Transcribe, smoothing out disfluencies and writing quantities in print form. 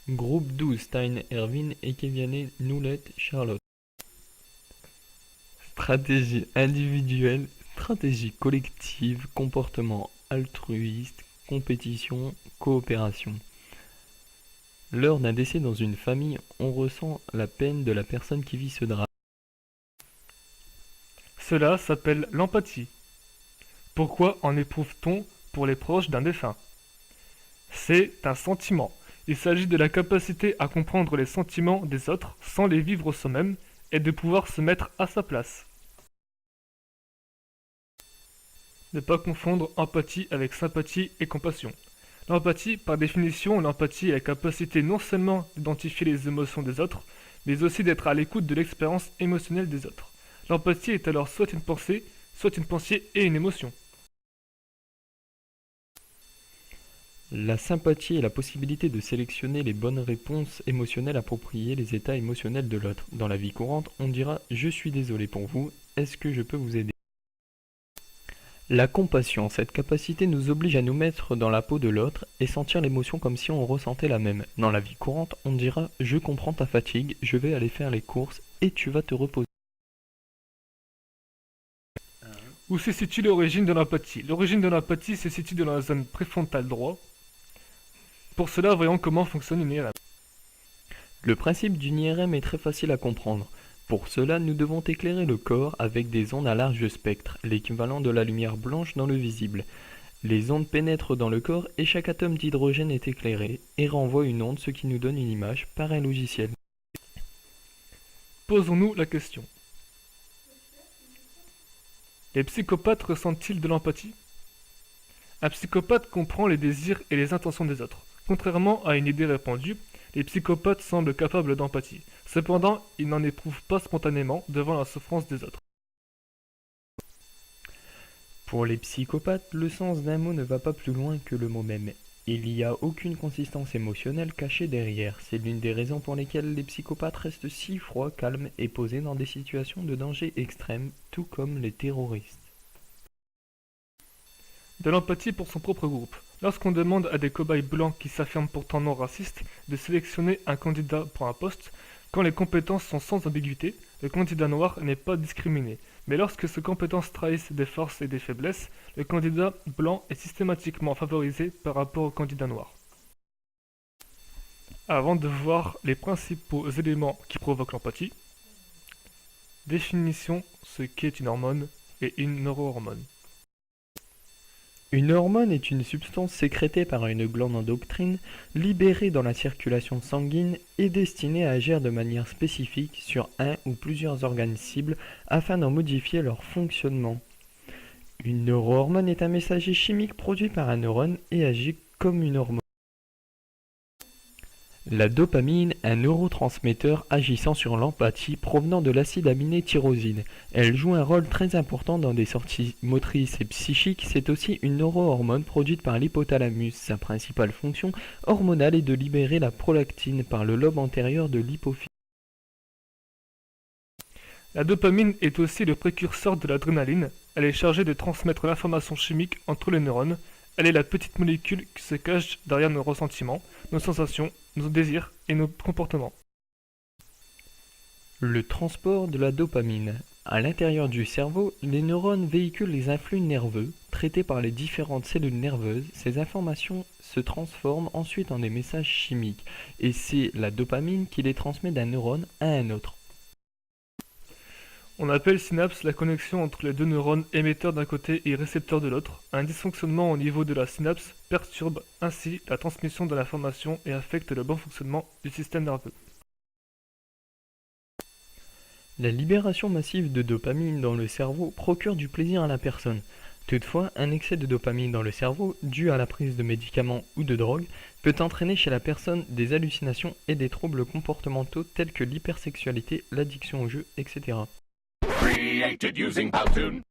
Groupe 12 Stein, Erwin, Ekeviane, Noulet, Charlotte. Stratégie individuelle, stratégie collective, comportement altruiste, compétition, coopération. Lors d'un décès dans une famille, on ressent la peine de la personne qui vit ce drame. Cela s'appelle l'empathie. Pourquoi en éprouve-t-on pour les proches d'un défunt? C'est un sentiment. Il s'agit de la capacité à comprendre les sentiments des autres sans les vivre soi-même et de pouvoir se mettre à sa place. Ne pas confondre empathie avec sympathie et compassion. L'empathie, par définition, l'empathie est la capacité non seulement d'identifier les émotions des autres, mais aussi d'être à l'écoute de l'expérience émotionnelle des autres. L'empathie est alors soit une pensée et une émotion. La sympathie est la possibilité de sélectionner les bonnes réponses émotionnelles appropriées les états émotionnels de l'autre. Dans la vie courante, on dira « je suis désolé pour vous, est-ce que je peux vous aider ?» La compassion, cette capacité nous oblige à nous mettre dans la peau de l'autre et sentir l'émotion comme si on ressentait la même. Dans la vie courante, on dira « je comprends ta fatigue, je vais aller faire les courses et tu vas te reposer ». Où se situe l'origine de l'empathie? L'origine de l'empathie se situe dans la zone préfrontale droit. Pour cela, voyons comment fonctionne une IRM. Le principe d'une IRM est très facile à comprendre. Pour cela, nous devons éclairer le corps avec des ondes à large spectre, l'équivalent de la lumière blanche dans le visible. Les ondes pénètrent dans le corps et chaque atome d'hydrogène est éclairé et renvoie une onde, ce qui nous donne une image par un logiciel. Posons-nous la question. Les psychopathes ressentent-ils de l'empathie? Un psychopathe comprend les désirs et les intentions des autres. Contrairement à une idée répandue, les psychopathes semblent capables d'empathie. Cependant, ils n'en éprouvent pas spontanément devant la souffrance des autres. Pour les psychopathes, le sens d'un mot ne va pas plus loin que le mot même. Il n'y a aucune consistance émotionnelle cachée derrière. C'est l'une des raisons pour lesquelles les psychopathes restent si froids, calmes et posés dans des situations de danger extrême, tout comme les terroristes. De l'empathie pour son propre groupe. Lorsqu'on demande à des cobayes blancs qui s'affirment pourtant non racistes de sélectionner un candidat pour un poste, quand les compétences sont sans ambiguïté, le candidat noir n'est pas discriminé. Mais lorsque ces compétences trahissent des forces et des faiblesses, le candidat blanc est systématiquement favorisé par rapport au candidat noir. Avant de voir les principaux éléments qui provoquent l'empathie, définissons ce qu'est une hormone et une neurohormone. Une hormone est une substance sécrétée par une glande endocrine, libérée dans la circulation sanguine et destinée à agir de manière spécifique sur un ou plusieurs organes cibles afin d'en modifier leur fonctionnement. Une neurohormone est un messager chimique produit par un neurone et agit comme une hormone. La dopamine, un neurotransmetteur agissant sur l'empathie provenant de l'acide aminé tyrosine. Elle joue un rôle très important dans des sorties motrices et psychiques. C'est aussi une neurohormone produite par l'hypothalamus. Sa principale fonction hormonale est de libérer la prolactine par le lobe antérieur de l'hypophyse. La dopamine est aussi le précurseur de l'adrénaline. Elle est chargée de transmettre l'information chimique entre les neurones. Elle est la petite molécule qui se cache derrière nos ressentiments, nos sensations, nos désirs et nos comportements. Le transport de la dopamine. À l'intérieur du cerveau, les neurones véhiculent les influx nerveux, traités par les différentes cellules nerveuses. Ces informations se transforment ensuite en des messages chimiques, et c'est la dopamine qui les transmet d'un neurone à un autre. On appelle synapse la connexion entre les deux neurones émetteurs d'un côté et récepteurs de l'autre. Un dysfonctionnement au niveau de la synapse perturbe ainsi la transmission de l'information et affecte le bon fonctionnement du système nerveux. La libération massive de dopamine dans le cerveau procure du plaisir à la personne. Toutefois, un excès de dopamine dans le cerveau, dû à la prise de médicaments ou de drogues, peut entraîner chez la personne des hallucinations et des troubles comportementaux tels que l'hypersexualité, l'addiction au jeu, etc. Created using Powtoon.